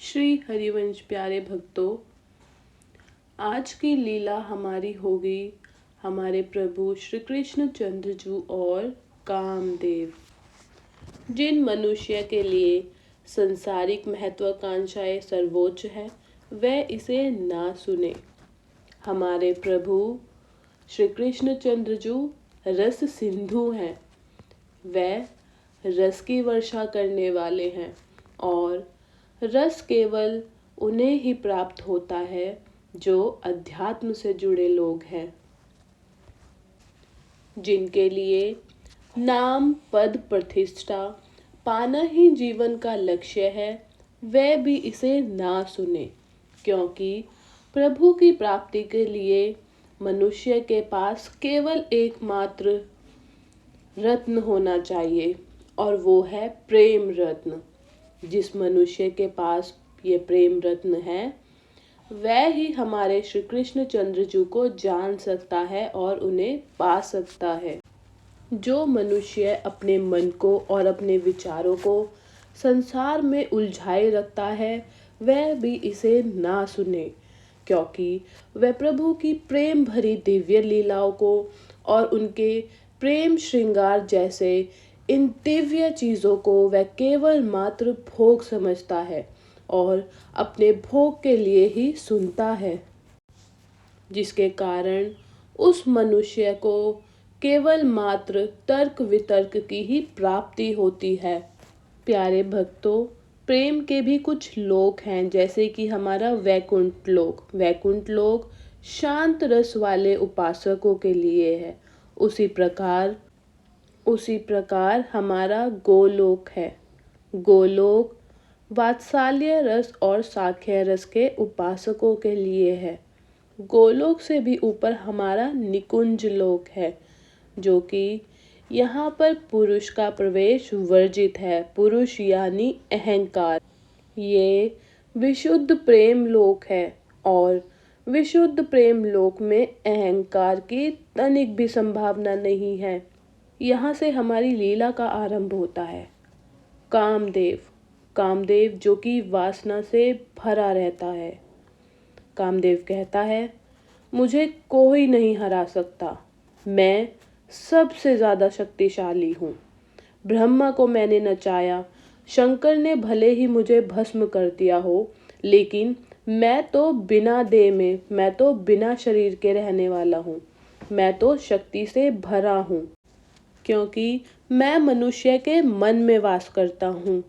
श्री हरिवंश प्यारे भक्तों, आज की लीला हमारी होगी हमारे प्रभु श्री कृष्ण चंद्र जी और कामदेव। जिन मनुष्य के लिए संसारिक महत्वाकांक्षाएं सर्वोच्च है वह इसे ना सुने। हमारे प्रभु श्री कृष्ण चंद्र जी रस सिंधु हैं। वह रस की वर्षा करने वाले हैं और रस केवल उन्हें ही प्राप्त होता है जो अध्यात्म से जुड़े लोग हैं, जिनके लिए नाम पद प्रतिष्ठा पाना ही जीवन का लक्ष्य है। वह भी इसे ना सुने, क्योंकि प्रभु की प्राप्ति के लिए मनुष्य के पास केवल एकमात्र रत्न होना चाहिए और वो है प्रेम रत्न। जिस मनुष्य के पास ये प्रेम रत्न है वह ही हमारे श्री कृष्ण चंद्र जी को जान सकता है और उन्हें पा सकता है। जो मनुष्य अपने मन को और अपने विचारों को संसार में उलझाए रखता है वह भी इसे ना सुने, क्योंकि वह प्रभु की प्रेम भरी दिव्य लीलाओं को और उनके प्रेम श्रृंगार जैसे इन दिव्य चीजों को वह केवल मात्र भोग समझता है और अपने भोग के लिए ही सुनता है, जिसके कारण उस मनुष्य को केवल मात्र तर्क वितर्क की ही प्राप्ति होती है। प्यारे भक्तों, प्रेम के भी कुछ लोक हैं, जैसे कि हमारा वैकुंठ लोक। वैकुंठ लोक शांत रस वाले उपासकों के लिए है। उसी प्रकार हमारा गोलोक है। गोलोक वात्सल्य रस और साख्य रस के उपासकों के लिए है। गोलोक से भी ऊपर हमारा निकुंज लोक है, जो कि यहाँ पर पुरुष का प्रवेश वर्जित है। पुरुष यानी अहंकार। ये विशुद्ध प्रेम लोक है और विशुद्ध प्रेम लोक में अहंकार की तनिक भी संभावना नहीं है। यहाँ से हमारी लीला का आरंभ होता है। कामदेव जो कि वासना से भरा रहता है। कामदेव कहता है, मुझे कोई नहीं हरा सकता, मैं सबसे ज्यादा शक्तिशाली हूँ। ब्रह्मा को मैंने नचाया, शंकर ने भले ही मुझे भस्म कर दिया हो, लेकिन मैं तो बिना देह में, मैं तो बिना शरीर के रहने वाला हूँ। मैं तो शक्ति से भरा हूँ, क्योंकि मैं मनुष्य के मन में वास करता हूँ।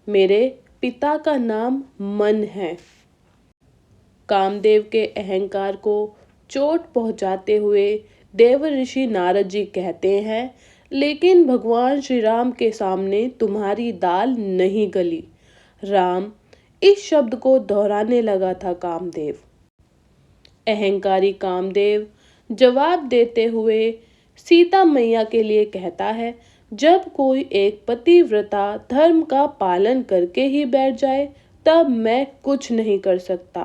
मेरे पिता का नाम मन है। कामदेव के अहंकार को चोट पहुंचाते हुए देव ऋषि नारद जी कहते हैं, लेकिन भगवान श्री राम के सामने तुम्हारी दाल नहीं गली। राम इस शब्द को दोहराने लगा था कामदेव। अहंकारी कामदेव जवाब देते हुए सीता मैया के लिए कहता है, जब कोई एक पतिव्रता धर्म का पालन करके ही बैठ जाए तब मैं कुछ नहीं कर सकता।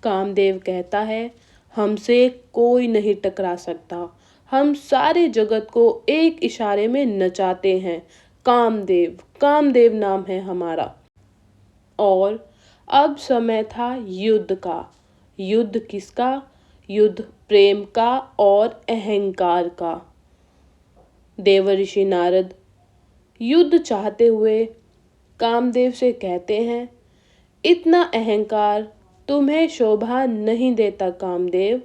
कामदेव कहता है, हमसे कोई नहीं टकरा सकता, हम सारे जगत को एक इशारे में नचाते हैं। कामदेव नाम है हमारा। और अब समय था युद्ध का। युद्ध किसका? युद्ध प्रेम का और अहंकार का। देवर्षि नारद युद्ध चाहते हुए कामदेव से कहते हैं, इतना अहंकार तुम्हें शोभा नहीं देता कामदेव,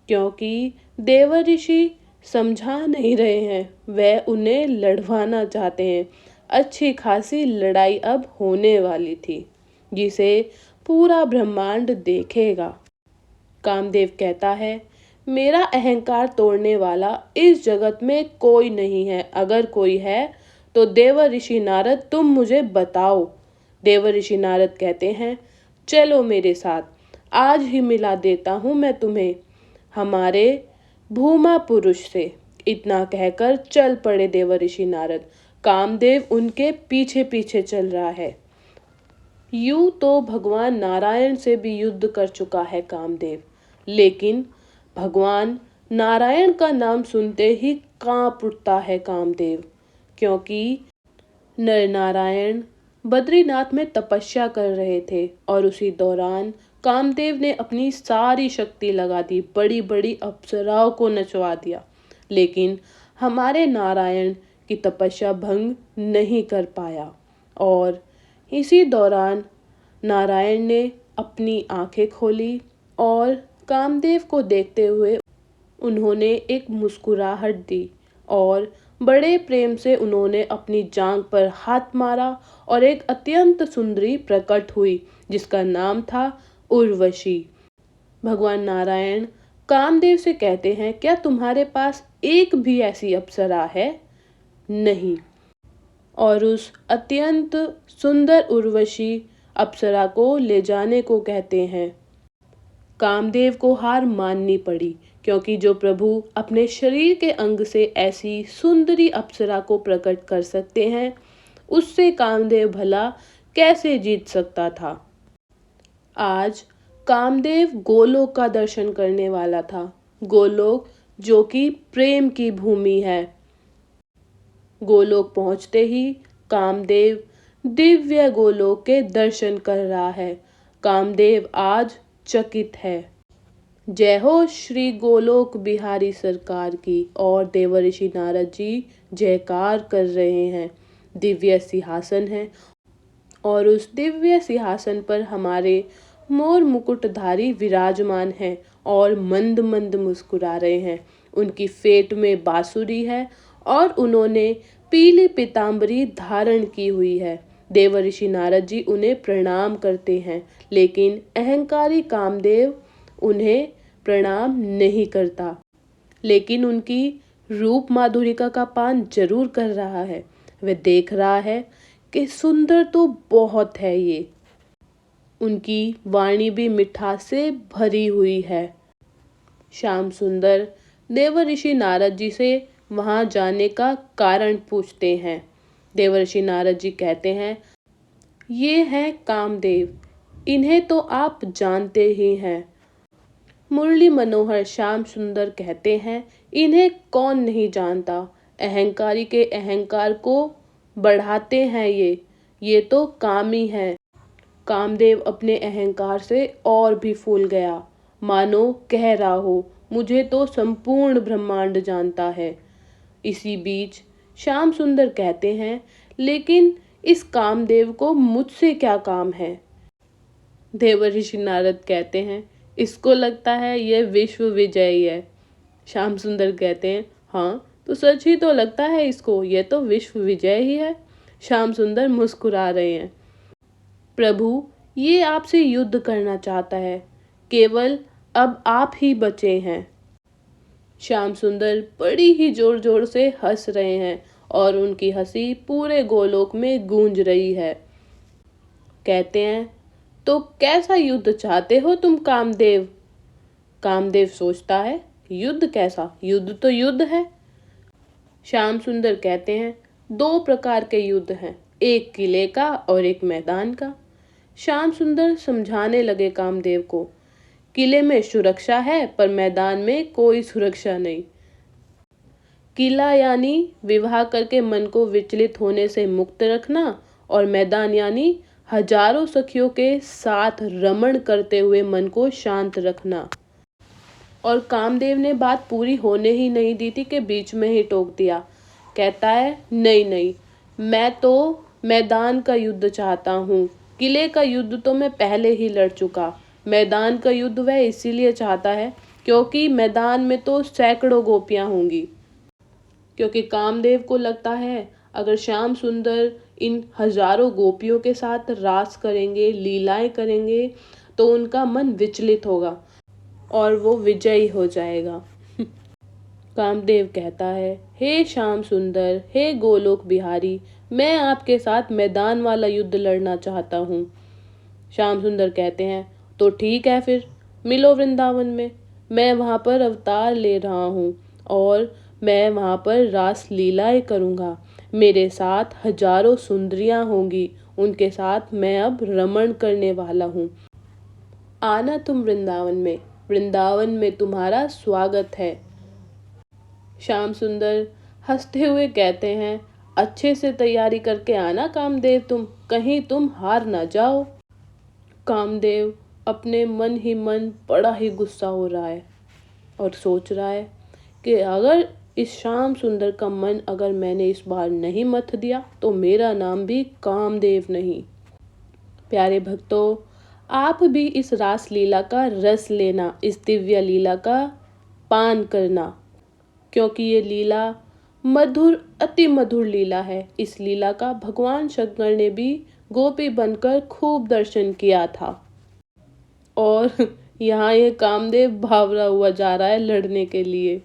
क्योंकि देवर्षि समझा नहीं रहे हैं, वह उन्हें लड़वाना चाहते हैं। अच्छी खासी लड़ाई अब होने वाली थी, जिसे पूरा ब्रह्मांड देखेगा। कामदेव कहता है, मेरा अहंकार तोड़ने वाला इस जगत में कोई नहीं है। अगर कोई है तो देवर्षि नारद तुम मुझे बताओ। देवर्षि नारद कहते हैं, चलो मेरे साथ, आज ही मिला देता हूँ मैं तुम्हें हमारे भूमा पुरुष से। इतना कहकर चल पड़े देवर्षि नारद। कामदेव उनके पीछे पीछे चल रहा है। यूं तो भगवान नारायण से भी युद्ध कर चुका है कामदेव, लेकिन भगवान नारायण का नाम सुनते ही कांप उठता है कामदेव, क्योंकि नर नारायण बद्रीनाथ में तपस्या कर रहे थे और उसी दौरान कामदेव ने अपनी सारी शक्ति लगा दी, बड़ी बड़ी अप्सराओं को नचवा दिया, लेकिन हमारे नारायण की तपस्या भंग नहीं कर पाया। और इसी दौरान नारायण ने अपनी आंखें खोली और कामदेव को देखते हुए उन्होंने एक मुस्कुराहट दी और बड़े प्रेम से उन्होंने अपनी जांघ पर हाथ मारा और एक अत्यंत सुंदरी प्रकट हुई जिसका नाम था उर्वशी। भगवान नारायण कामदेव से कहते हैं, क्या तुम्हारे पास एक भी ऐसी अप्सरा है? नहीं। और उस अत्यंत सुंदर उर्वशी अप्सरा को ले जाने को कहते हैं। कामदेव को हार माननी पड़ी, क्योंकि जो प्रभु अपने शरीर के अंग से ऐसी सुंदरी अप्सरा को प्रकट कर सकते हैं, उससे कामदेव भला कैसे जीत सकता था। आज कामदेव गोलोक का दर्शन करने वाला था, गोलोक जो कि प्रेम की भूमि है। गोलोक पहुंचते ही कामदेव दिव्य गोलोक के दर्शन कर रहा है। कामदेव आज चकित है। जय हो श्री गोलोक बिहारी सरकार की। और देवर्षि नारद जी जयकार कर रहे हैं। दिव्य सिंहासन है और उस दिव्य सिंहासन पर हमारे मोर मुकुटधारी विराजमान हैं और मंद मंद मुस्कुरा रहे हैं। उनकी फेट में बांसुरी है और उन्होंने पीली पीतांबरी धारण की हुई है। देवर्षि नारद जी उन्हें प्रणाम करते हैं, लेकिन अहंकारी कामदेव उन्हें प्रणाम नहीं करता, लेकिन उनकी रूप माधुरिका का पान जरूर कर रहा है। वह देख रहा है कि सुंदर तो बहुत है ये। उनकी वाणी भी मिठास से भरी हुई है। श्याम सुंदर देवर्षि नारद जी से वहां जाने का कारण पूछते हैं। देवर्षि नारद जी कहते हैं, ये हैं कामदेव, इन्हें तो आप जानते ही हैं। मुरली मनोहर श्याम सुंदर कहते हैं, इन्हें कौन नहीं जानता। अहंकारी के अहंकार को बढ़ाते हैं ये तो कामी हैं। कामदेव अपने अहंकार से और भी फूल गया, मानो कह रहा हो, मुझे तो संपूर्ण ब्रह्मांड जानता है। इसी बीच श्याम सुंदर कहते हैं, लेकिन इस कामदेव को मुझसे क्या काम है। देवर्षि नारद कहते हैं, इसको लगता है यह विश्व विजयी है। श्याम सुंदर कहते हैं, हाँ तो सच ही तो लगता है इसको, यह तो विश्व विजय ही है। श्याम सुंदर मुस्कुरा रहे हैं। प्रभु ये आपसे युद्ध करना चाहता है, केवल अब आप ही बचे हैं। श्याम सुंदर बड़ी ही जोर जोर से हंस रहे हैं और उनकी हंसी पूरे गोलोक में गूंज रही है। कहते हैं, तो कैसा युद्ध चाहते हो तुम कामदेव? कामदेव सोचता है, युद्ध कैसा? युद्ध तो युद्ध है। श्याम सुंदर कहते हैं, दो प्रकार के युद्ध हैं, एक किले का और एक मैदान का। श्याम सुंदर समझाने लगे कामदेव को, किले में सुरक्षा है पर मैदान में कोई सुरक्षा नहीं। किला यानी विवाह करके मन को विचलित होने से मुक्त रखना, और मैदान यानी हजारों सखियों के साथ रमण करते हुए मन को शांत रखना। और कामदेव ने बात पूरी होने ही नहीं दी थी कि बीच में ही टोक दिया। कहता है, नहीं नहीं, मैं तो मैदान का युद्ध चाहता हूँ। किले का युद्ध तो मैं पहले ही लड़ चुका। मैदान का युद्ध वह इसीलिए चाहता है क्योंकि मैदान में तो सैकड़ों गोपियां होंगी। क्योंकि कामदेव को लगता है अगर श्याम सुंदर इन हजारों गोपियों के साथ रास करेंगे, लीलाएं करेंगे, तो उनका मन विचलित होगा और वो विजयी हो जाएगा। कामदेव कहता है, हे श्याम सुंदर, हे गोलोक बिहारी, मैं आपके साथ मैदान वाला युद्ध लड़ना चाहता हूँ। श्याम सुंदर कहते हैं, तो ठीक है, फिर मिलो वृंदावन में। मैं वहाँ पर अवतार ले रहा हूँ और मैं वहाँ पर रास लीलाएं करूँगा। मेरे साथ हजारों सुंदरियाँ होंगी, उनके साथ मैं अब रमण करने वाला हूँ। आना तुम वृंदावन में, वृंदावन में तुम्हारा स्वागत है। श्याम सुंदर हंसते हुए कहते हैं, अच्छे से तैयारी करके आना कामदेव, तुम कहीं तुम हार ना जाओ। कामदेव अपने मन ही मन बड़ा ही गुस्सा हो रहा है और सोच रहा है कि अगर इस श्याम सुंदर का मन अगर मैंने इस बार नहीं मथ दिया तो मेरा नाम भी कामदेव नहीं। प्यारे भक्तों, आप भी इस रास लीला का रस लेना, इस दिव्य लीला का पान करना, क्योंकि ये लीला मधुर, अति मधुर लीला है। इस लीला का भगवान शंकर ने भी गोपी बनकर खूब दर्शन किया था। और यहाँ ये कामदेव भावरा हुआ जा रहा है लड़ने के लिए।